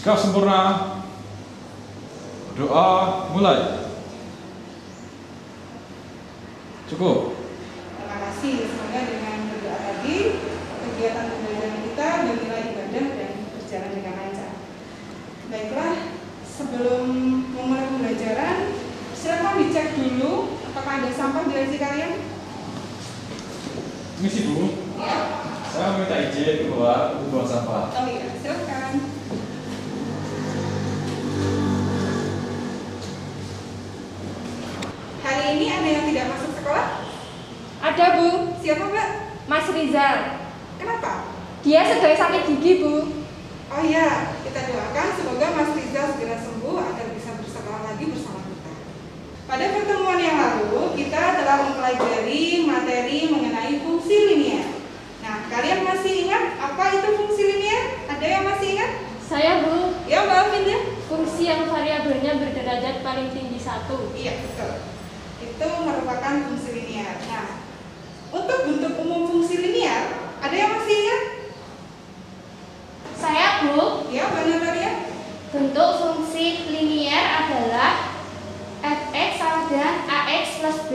Jika sempurna, doa mulai. Cukup. Terima kasih. Semoga dengan berdoa tadi kegiatan pembelajaran kita dinilai ibadah dan berjalan dengan lancar. Baiklah, sebelum memulai pembelajaran, silakan dicek dulu apakah ada sampah di laci kalian. Misi Bu, Ya. saya minta izin keluar untuk buang sampah. Oh iya, silakan. Hari ini ada yang tidak masuk sekolah? Ada, Bu. Siapa, Mbak? Mas Rizal. Kenapa? Dia sedang sakit gigi, Bu. Oh iya, kita doakan semoga Mas Rizal segera sembuh agar bisa bersekolah lagi bersama kita. Pada pertemuan yang lalu, kita telah mempelajari materi mengenai fungsi linear. Nah, kalian masih ingat apa itu fungsi linear? Ada yang masih ingat? Saya, Bu. Ya, Mbak Alvin ya? Fungsi yang variabelnya berderajat paling tinggi 1. Iya, betul. Itu merupakan fungsi linear. Nah, untuk bentuk umum fungsi linear, ada yang masih ingat? Saya, Bu. Ya, Mbak Natalia? Bentuk fungsi linear adalah fx sama dengan ax plus b.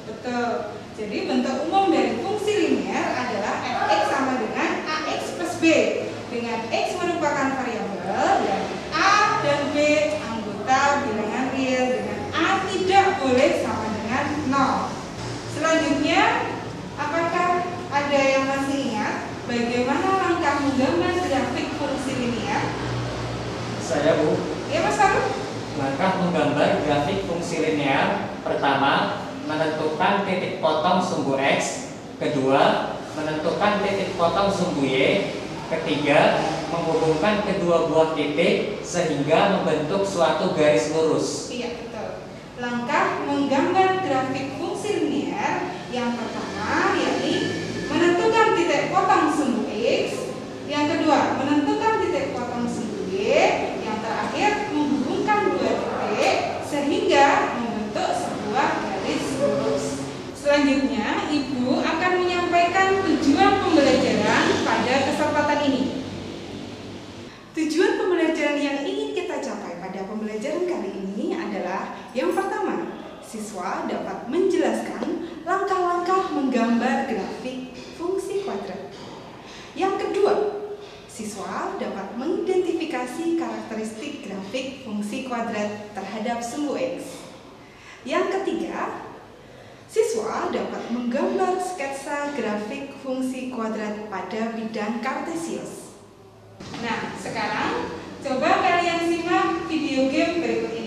Betul. Jadi bentuk umum dari fungsi linear adalah fx sama dengan ax plus b, dengan x merupakan variabel dan a dan b anggota bilangan real, dengan a tidak boleh sama dengan 0. Selanjutnya, apakah ada yang masih ingat bagaimana langkah menggambar grafik fungsi linear? Saya, Bu. Ya, Mas Faruk? Langkah menggambar grafik fungsi linear. Pertama, menentukan titik potong sumbu X. Kedua, menentukan titik potong sumbu Y. Ketiga, menghubungkan kedua buah titik sehingga membentuk suatu garis lurus. Iya, betul. Langkah menggambar grafik fungsi linear yang pertama yakni menentukan titik potong sumbu X. Yang kedua, menentukan titik potong sumbu Y. Yang terakhir, menghubungkan dua titik sehingga membentuk sebuah garis lurus. Selanjutnya, Ibu akan menyampaikan tujuan pembelajaran pada kesempatan ini. Tujuan pembelajaran yang ingin kita capai pada pembelajaran kali ini adalah yang pertama, siswa dapat menjelaskan langkah-langkah menggambar grafik fungsi kuadrat. Yang kedua, siswa dapat mengidentifikasi karakteristik grafik fungsi kuadrat terhadap sumbu X. Yang ketiga, siswa dapat menggambar sketsa grafik fungsi kuadrat pada bidang kartesius. Nah, sekarang coba kalian simak video game berikut ini.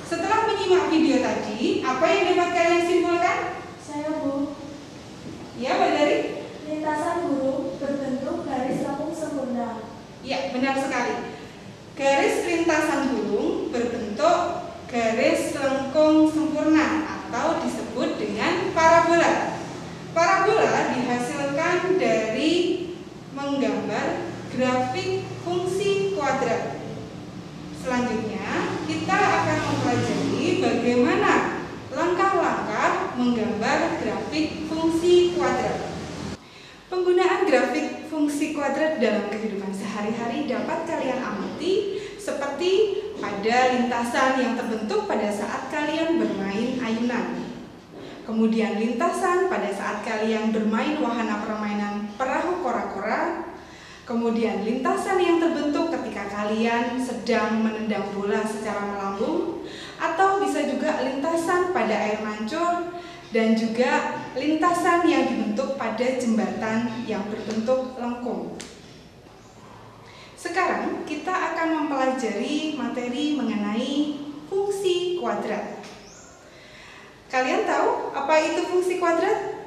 Setelah menyimak video tadi, apa yang dapat kalian simpulkan? Saya, Bu. Ya, Mbak Dari? Lintasan burung berbentuk garis lengkung sempurna. Ya, benar sekali. Garis lintasan burung berbentuk garis lengkung sempurna atau disebut dengan parabola. Parabola dihasilkan dari menggambar grafik fungsi kuadrat. Selanjutnya, kita akan mempelajari bagaimana langkah-langkah menggambar grafik fungsi kuadrat. Penggunaan grafik fungsi kuadrat dalam kehidupan sehari-hari dapat kalian amati seperti pada lintasan yang terbentuk pada saat kalian bermain ayunan. Kemudian lintasan pada saat kalian bermain wahana permainan perahu kora-kora. Kemudian lintasan yang terbentuk ketika kalian sedang menendang bola secara melambung, atau bisa juga lintasan pada air mancur, dan juga lintasan yang dibentuk pada jembatan yang berbentuk lengkung. Sekarang kita akan mempelajari materi mengenai fungsi kuadrat. Kalian tahu apa itu fungsi kuadrat?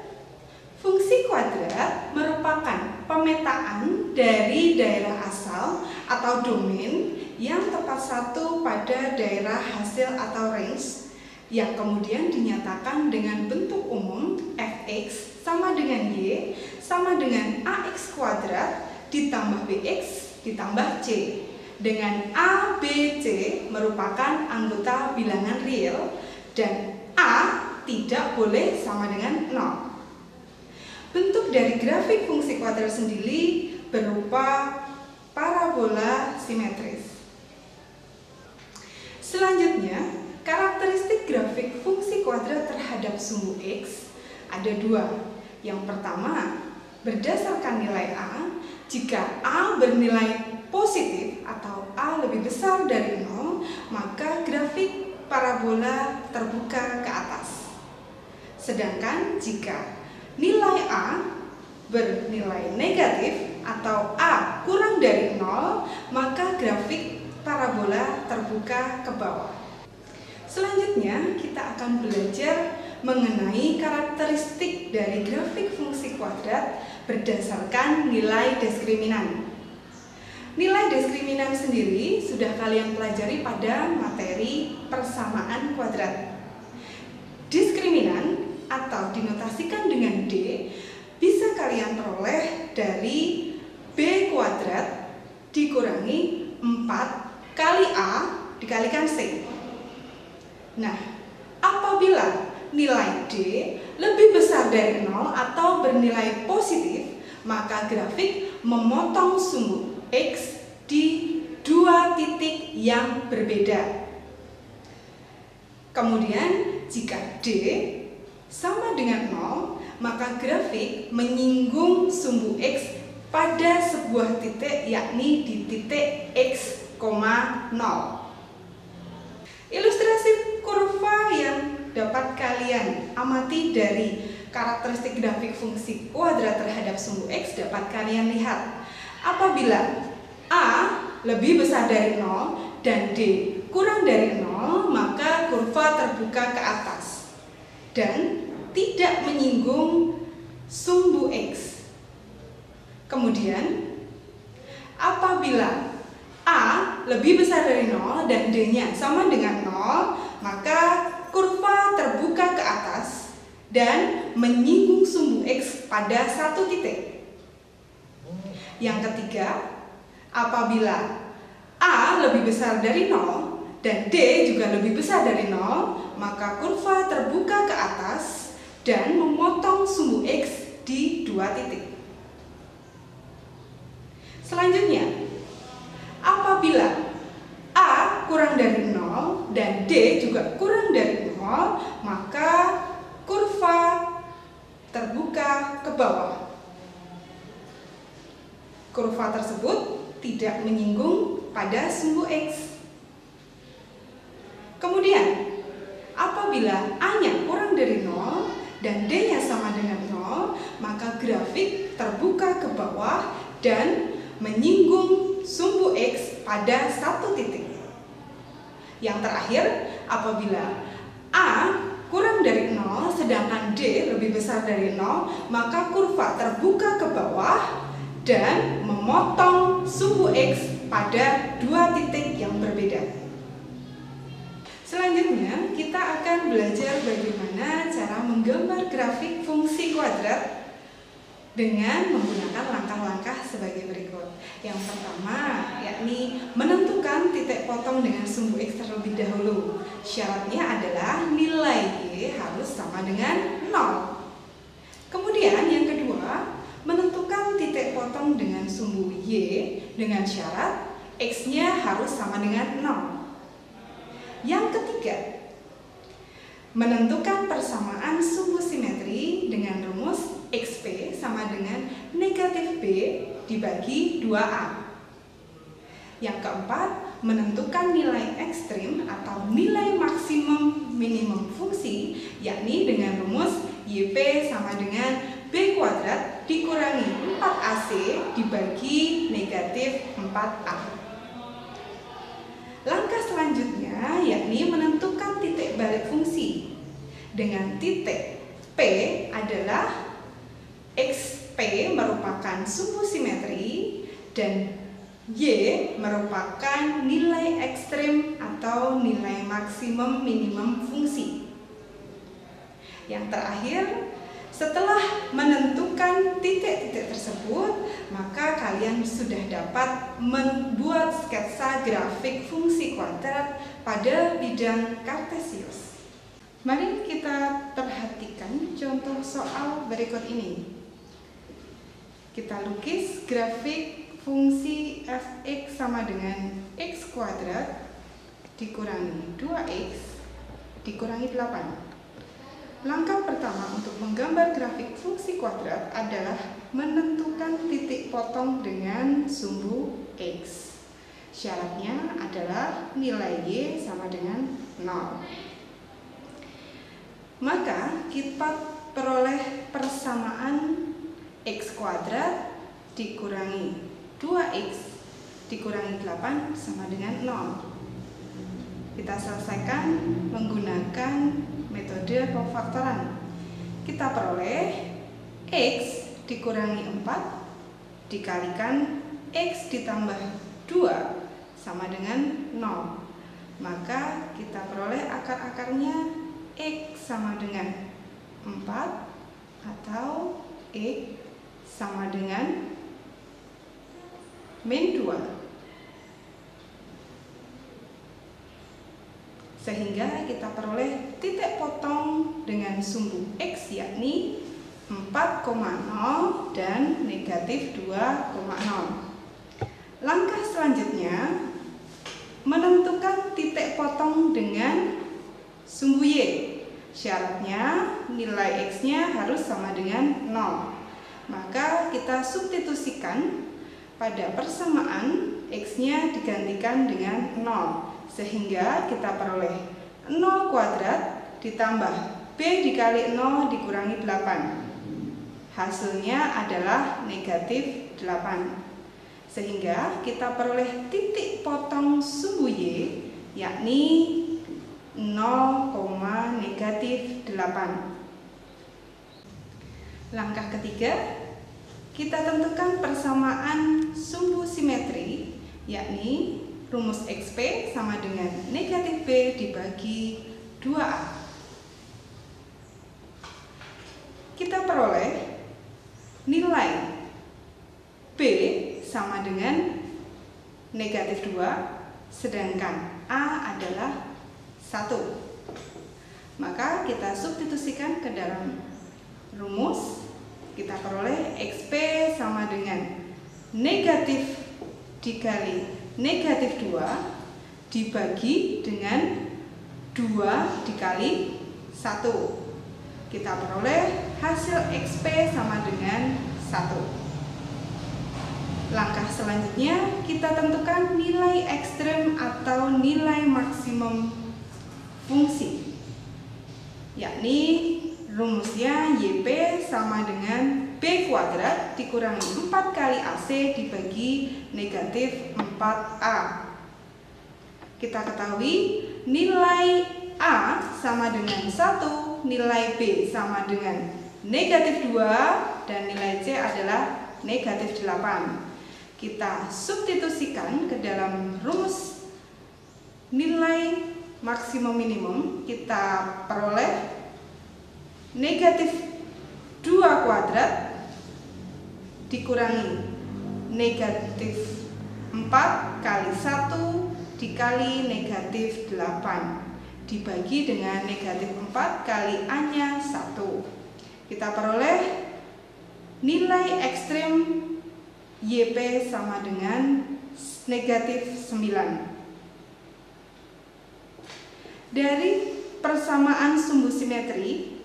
Fungsi kuadrat merupakan pemetaan dari daerah asal atau domain yang tepat satu pada daerah hasil atau range yang kemudian dinyatakan dengan bentuk umum fx sama dengan y sama dengan ax kuadrat ditambah bx ditambah c. dengan A, B, C merupakan anggota bilangan real dan A tidak boleh sama dengan 0. Bentuk dari grafik fungsi kuadrat sendiri berupa parabola simetris. Selanjutnya, karakteristik grafik fungsi kuadrat terhadap sumbu X ada 2. Yang pertama, berdasarkan nilai A, jika A bernilai positif atau A lebih besar dari 0, maka grafik parabola terbuka ke atas. Sedangkan jika nilai A bernilai negatif atau A kurang dari 0, maka grafik parabola terbuka ke bawah. Selanjutnya, kita akan belajar mengenai karakteristik dari grafik fungsi kuadrat berdasarkan nilai diskriminan. Nilai diskriminan sendiri sudah kalian pelajari pada materi persamaan kuadrat. Diskriminan atau dinotasikan dengan D bisa kalian peroleh dari B kuadrat dikurangi 4 kali A dikalikan C. Nah, apabila nilai D lebih besar dari 0 atau bernilai positif, maka grafik memotong sumbu X di 2 titik yang berbeda. Kemudian, jika D sama dengan 0, maka grafik menyinggung sumbu X pada sebuah titik, yakni di titik X, 0. Ilustrasi kurva yang dapat kalian amati dari karakteristik grafik fungsi kuadrat terhadap sumbu X dapat kalian lihat. Apabila A lebih besar dari 0 dan D kurang dari 0, maka kurva terbuka ke atas dan tidak menyinggung sumbu X. Kemudian, apabila A lebih besar dari 0 dan D-nya sama dengan 0, maka kurva terbuka ke atas dan menyinggung sumbu X pada satu titik. Yang ketiga, apabila A lebih besar dari 0 dan D juga lebih besar dari 0, maka kurva terbuka ke atas dan memotong sumbu X di 2 titik. Selanjutnya, apabila A kurang dari 0 dan D juga kurang dari 0, maka kurva terbuka ke bawah. Kurva tersebut tidak menyinggung pada sumbu X. Kemudian, apabila A-nya kurang dari 0 dan D-nya sama dengan 0, maka grafik terbuka ke bawah dan menyinggung sumbu X pada satu titik. Yang terakhir, apabila A kurang dari 0 sedangkan D lebih besar dari 0, maka kurva terbuka ke bawah dan memotong sumbu X pada 2 titik yang berbeda. Selanjutnya, kita akan belajar bagaimana cara menggambar grafik fungsi kuadrat dengan menggunakan langkah-langkah sebagai berikut. Yang pertama, yakni menentukan titik potong dengan sumbu X terlebih dahulu. Syaratnya adalah nilai Y harus sama dengan 0. Kemudian yang kedua, menentukan titik potong dengan sumbu Y dengan syarat X-nya harus sama dengan 0. Yang ketiga, menentukan persamaan sumbu simetri dengan rumus XP sama dengan negatif B dibagi 2A. Yang keempat, menentukan nilai ekstrim atau nilai maksimum minimum fungsi, yakni dengan rumus YP sama dengan B kuadrat dikurangi 4AC dibagi negatif 4A. Langkah selanjutnya yakni menentukan titik balik fungsi. Dengan titik P adalah XP merupakan sumbu simetri dan Y merupakan nilai ekstrim atau nilai maksimum minimum fungsi. Yang terakhir, setelah menentukan titik-titik tersebut, maka kalian sudah sudah dapat membuat sketsa grafik fungsi kuadrat pada bidang kartesius. Mari kita perhatikan contoh soal berikut ini. Kita lukis grafik fungsi f(x) sama dengan x kuadrat dikurangi 2x dikurangi 8. Langkah pertama untuk menggambar grafik fungsi kuadrat adalah menentukan titik potong dengan sumbu x. Syaratnya adalah nilai y sama dengan 0. Maka kita peroleh persamaan x kuadrat dikurangi 2x dikurangi 8 sama dengan 0. Kita selesaikan menggunakan metode pemfaktoran. Kita peroleh x dikurangi 4 dikalikan x ditambah 2 sama dengan 0. Maka kita peroleh akar-akarnya x sama dengan 4 atau x sama dengan min 2. Sehingga kita peroleh titik potong dengan sumbu x yakni 4,0 dan negatif 2,0. Langkah selanjutnya menentukan titik potong dengan sumbu y. Syaratnya nilai x-nya harus sama dengan 0. Maka kita substitusikan pada persamaan x-nya digantikan dengan 0. Sehingga kita peroleh 0 kuadrat ditambah b dikali 0 dikurangi 8. Hasilnya adalah negatif 8. Sehingga kita peroleh titik potong sumbu y yakni 0, negatif 8. Langkah ketiga, kita tentukan persamaan sumbu simetri yakni rumus XP sama dengan negatif B dibagi 2A. Kita peroleh nilai B sama dengan negatif 2, sedangkan A adalah 1. Maka kita substitusikan ke dalam rumus. Kita peroleh XP sama dengan negatif dikali negatif 2 dibagi dengan 2 dikali 1. Kita peroleh hasil XP sama dengan 1. Langkah selanjutnya kita tentukan nilai ekstrem atau nilai maksimum fungsi, yakni rumusnya YP sama dengan B kuadrat dikurangi 4 kali AC dibagi negatif 4A. Kita ketahui nilai A sama dengan 1, nilai B sama dengan negatif 2, dan nilai C adalah negatif 8. Kita substitusikan ke dalam rumus nilai maksimum minimum. Kita peroleh negatif 2 kuadrat dikurangi negatif 4 kali 1 dikali negatif 8 dibagi dengan negatif 4 kali A-nya 1. Kita peroleh nilai ekstrem YP sama dengan negatif 9. Dari persamaan sumbu simetri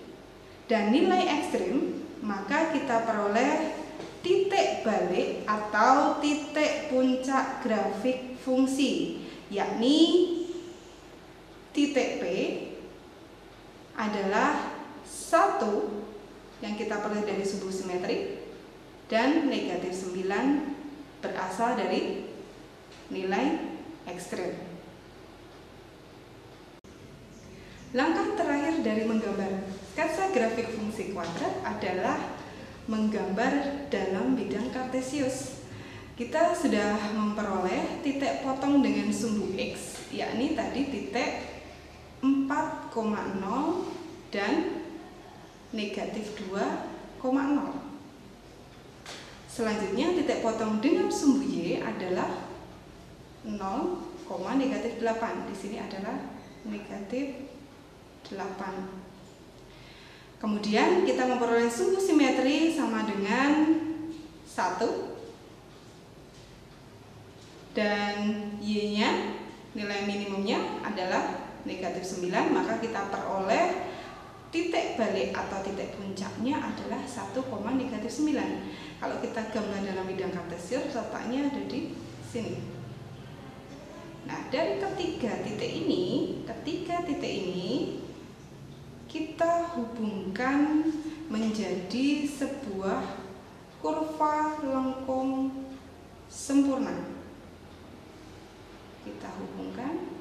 dan nilai ekstrem, maka kita peroleh titik balik atau titik puncak grafik fungsi, yakni titik P adalah 1 yang kita peroleh dari sumbu simetri, dan negatif 9 berasal dari nilai ekstrem. Langkah terakhir dari menggambar sketsa grafik fungsi kuadrat adalah menggambar dalam bidang kartesius. Kita sudah memperoleh titik potong dengan sumbu X, yakni tadi titik 4,0 dan negatif 2,0. Selanjutnya titik potong dengan sumbu Y adalah 0, negatif 8. Di sini adalah negatif 8. Kemudian kita memperoleh sumbu simetri sama dengan 1 dan Y-nya nilai minimumnya adalah negatif 9, maka kita peroleh titik balik atau titik puncaknya adalah 1, negatif 9. Kalau kita gambar dalam bidang kartesius, letaknya ada di sini. Nah, dari ketiga titik ini kita hubungkan menjadi sebuah kurva lengkung sempurna. Kita hubungkan.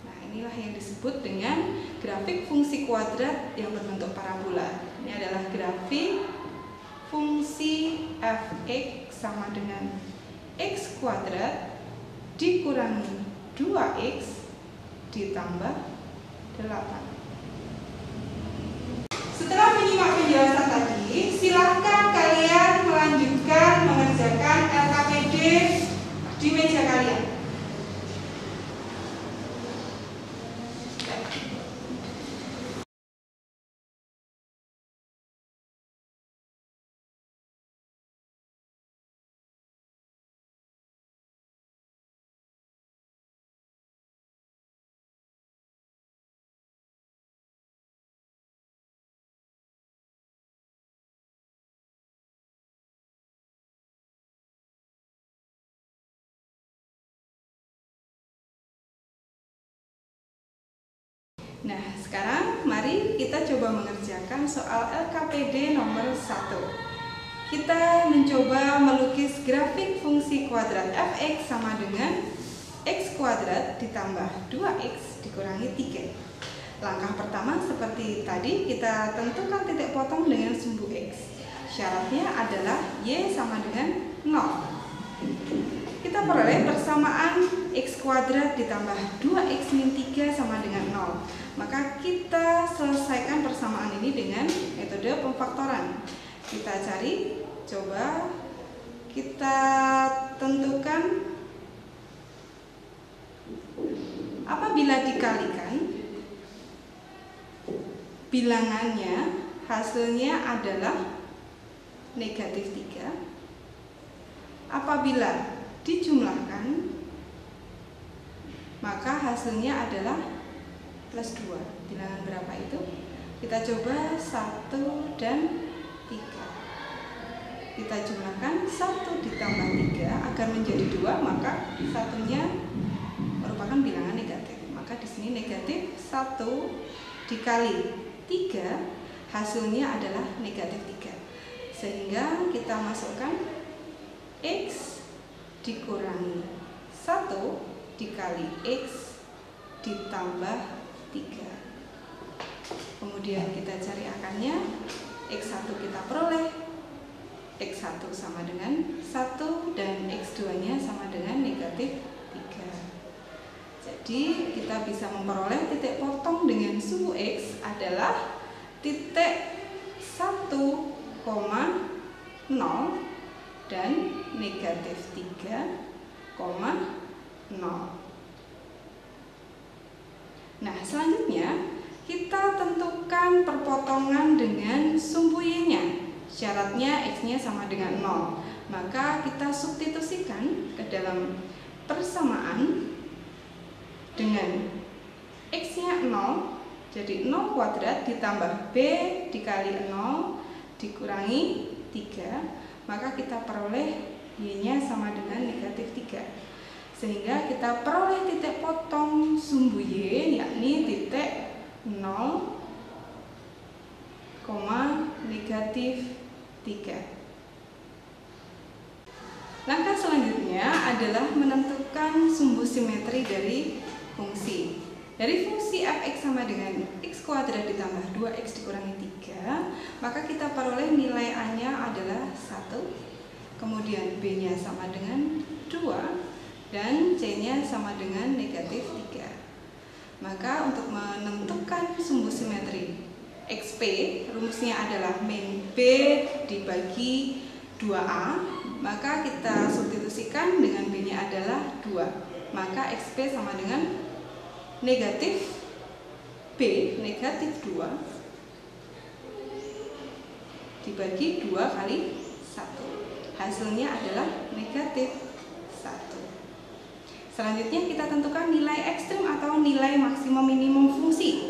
Nah, inilah yang disebut dengan grafik fungsi kuadrat yang berbentuk parabola. Ini adalah grafik fungsi f(x) sama dengan x kuadrat dikurangi 2x ditambah 8. Setelah menyimak penjelasan tadi, silakan kalian melanjutkan mengerjakan LKPD di meja kalian. Nah, sekarang mari kita coba mengerjakan soal LKPD nomor 1. Kita mencoba melukis grafik fungsi kuadrat f(x) sama dengan x kuadrat ditambah 2x dikurangi 3. Langkah pertama seperti tadi, kita tentukan titik potong dengan sumbu x. Syaratnya adalah y sama dengan 0. Kita peroleh persamaan x kuadrat ditambah 2x min 3 sama dengan 0. Maka kita selesaikan persamaan ini dengan metode pemfaktoran. Kita cari, coba kita tentukan apabila dikalikan bilangannya hasilnya adalah negatif 3. Apabila dijumlahkan maka hasilnya adalah plus 2. Bilangan berapa itu? Kita coba 1 dan 3. Kita jumlahkan 1 ditambah 3 agar menjadi 2, maka satunya merupakan bilangan negatif. Maka di sini negatif 1 dikali 3 hasilnya adalah negatif 3. Sehingga kita masukkan x dikurangi 1 dikali x ditambah 3. Kemudian kita cari akarnya. X1 kita peroleh X1 sama dengan 1 dan X2 nya sama dengan negatif 3. Jadi kita bisa memperoleh titik potong dengan sumbu X adalah titik 1,0 dan negatif 3,0. Nah, selanjutnya kita tentukan perpotongan dengan sumbu Y-nya. Syaratnya X-nya sama dengan 0. Maka kita substitusikan ke dalam persamaan dengan X-nya 0. Jadi 0 kuadrat ditambah B dikali 0 dikurangi 3. Maka kita peroleh Y-nya sama dengan negatif 3. Sehingga kita peroleh titik potong sumbu Y, yakni titik 0, negatif 3. Langkah selanjutnya adalah menentukan sumbu simetri dari fungsi. Dari fungsi f(x) sama dengan x kuadrat ditambah 2x dikurangi 3, maka kita peroleh nilai A-nya adalah 1, kemudian B-nya sama dengan 2, dan C-nya sama dengan negatif 3. Maka untuk menentukan sumbu simetri XP, rumusnya adalah min B dibagi 2A, maka kita substitusikan dengan B-nya adalah 2. Maka XP sama dengan negatif B, negatif 2 dibagi 2 kali 1. Hasilnya adalah negatif 1. Selanjutnya kita tentukan nilai ekstrim atau nilai maksimum minimum fungsi.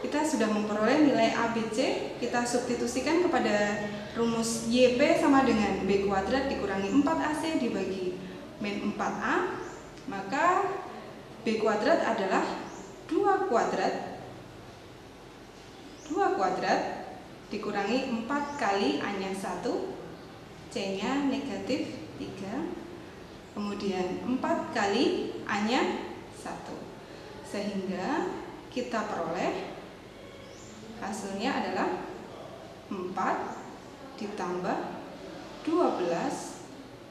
Kita sudah memperoleh nilai ABC, kita substitusikan kepada rumus YP sama dengan B kuadrat dikurangi 4AC dibagi min 4A, maka B kuadrat adalah 2 kuadrat dikurangi 4 kali A-nya 1, C-nya negatif 3, kemudian 4 kali A-nya 1, sehingga kita peroleh hasilnya adalah 4 ditambah 12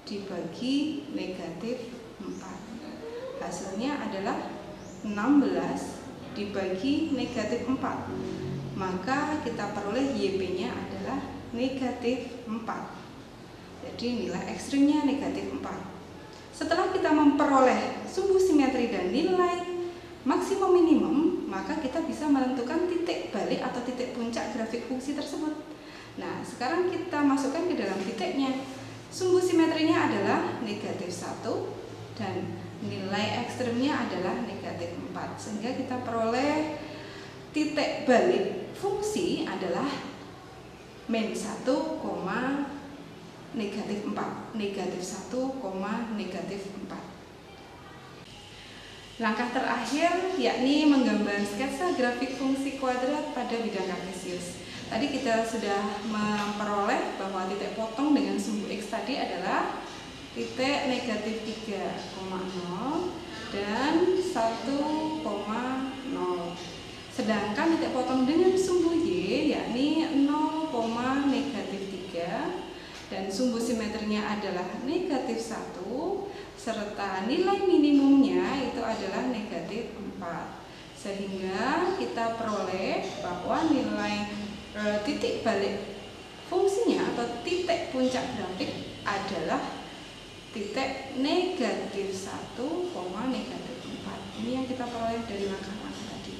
dibagi negatif 4. Hasilnya adalah 16 dibagi negatif 4. Maka kita peroleh YP-nya adalah negatif 4. Jadi nilai ekstrimnya negatif 4. Setelah kita memperoleh sumbu simetri dan nilai maksimum minimum, maka kita bisa menentukan titik balik atau titik puncak grafik fungsi tersebut. Nah, sekarang kita masukkan ke dalam titiknya. Sumbu simetrinya adalah negatif 1 dan nilai ekstrimnya adalah negatif 4. Sehingga kita peroleh titik balik fungsi adalah min 1, negatif 4. Negatif 1, negatif 4. Langkah terakhir yakni menggambar sketsa grafik fungsi kuadrat pada bidang kartesius. Tadi kita sudah memperoleh bahwa titik potong dengan sumbu X tadi adalah titik negatif 3,0 dan 1,0. Sedangkan titik potong dengan sumbu Y yakni 0, negatif 3 dan sumbu simetrinya adalah negatif 1 serta nilai minimumnya itu adalah negatif 4. Sehingga kita peroleh bahwa nilai titik balik fungsinya atau titik puncak grafik adalah titik negatif 1, negatif 4. Ini yang kita peroleh dari langkah-langkah tadi.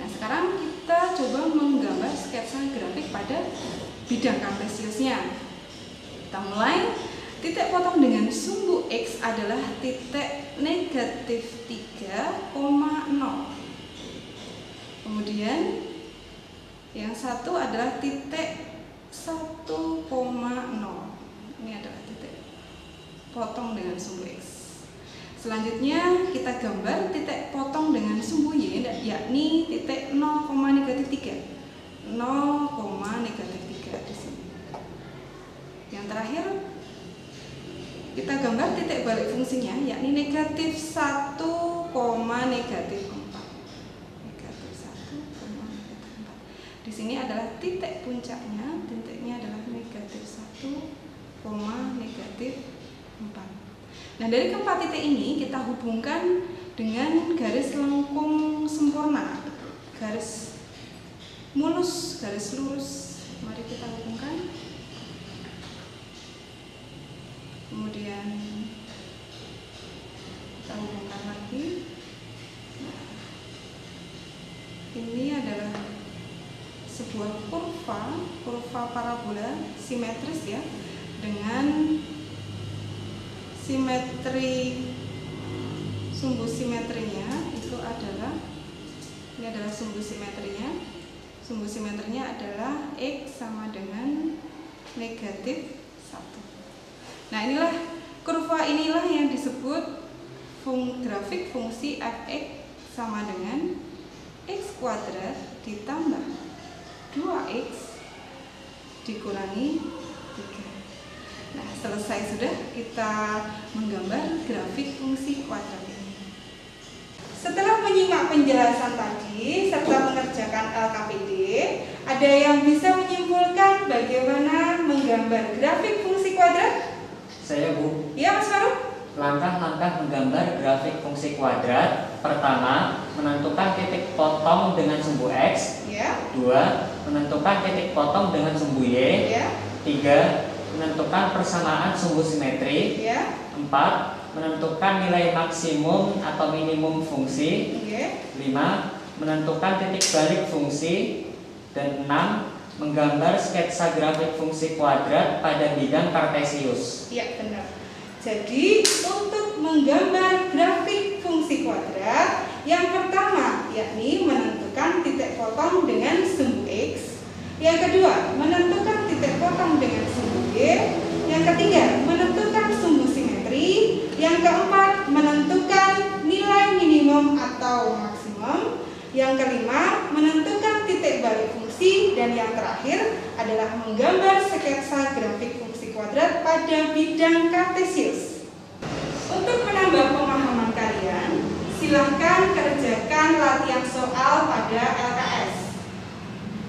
Nah, sekarang kita coba menggambar sketsa grafik pada bidang kartesiusnya. Kita mulai. Titik potong dengan sumbu X adalah titik negatif 3,0. Kemudian yang satu adalah titik 1,0. Ini adalah titik potong dengan sumbu X. Selanjutnya kita gambar titik potong dengan sumbu Y, yakni titik 0, negatif 3. 0, negatif 3 di sini. Yang terakhir kita gambar titik balik fungsinya, yakni negatif 1, negatif 4. Negatif 1, negatif 4. Di sini adalah titik puncaknya, titiknya adalah negatif 1, negatif 4. Nah, dari keempat titik ini kita hubungkan dengan garis lengkung sempurna, garis mulus, garis lurus. Mari kita hubungkan. Kemudian kita hubungkan lagi. Nah, ini adalah sebuah kurva parabola simetris ya, dengan simetri sumbu simetrinya itu adalah, ini adalah sumbu simetrinya. Sumbu simetrinya adalah X sama dengan negatif 1. Nah, inilah kurva inilah yang disebut grafik fungsi f(x) sama dengan x kuadrat ditambah 2x dikurangi 3. Nah, selesai sudah kita menggambar grafik fungsi kuadrat ini. Setelah menyimak penjelasan tadi serta mengerjakan LKPD, ada yang bisa menyimpulkan bagaimana menggambar grafik fungsi kuadrat? Saya, Bu. Ya, Mas Farouk. Langkah-langkah menggambar grafik fungsi kuadrat. Pertama, menentukan titik potong dengan sumbu X. Ya. 2. Menentukan titik potong dengan sumbu Y. Ya. 3. Menentukan persamaan sumbu simetri. Ya. 4. Menentukan nilai maksimum atau minimum fungsi. Oke. 5. Menentukan titik balik fungsi. Dan 6. Menggambar sketsa grafik fungsi kuadrat pada bidang kartesius. Iya, benar. Jadi, untuk menggambar grafik fungsi kuadrat, yang pertama yakni menentukan titik potong dengan sumbu X. Yang kedua, menentukan titik potong dengan sumbu Y. Yang ketiga, menentukan sumbu simetri. Yang keempat, menentukan nilai minimum atau maksimum. Yang kelima, menentukan titik balik fungsi. Dan yang terakhir adalah menggambar sketsa grafik fungsi kuadrat pada bidang kartesius. Untuk menambah pemahaman kalian, silahkan kerjakan latihan soal pada LKS.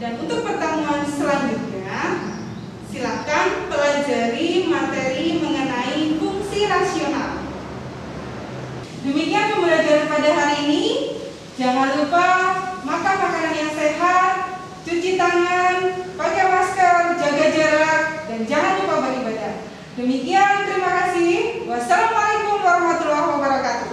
Dan untuk pertemuan selanjutnya, silahkan pelajari materi mengenai fungsi rasional. Demikian pembelajaran pada hari ini. Jangan lupa makan makanan yang sehat, cuci tangan, pakai masker, jaga jarak, dan jangan lupa beribadah. Demikian, terima kasih. Wassalamualaikum warahmatullahi wabarakatuh.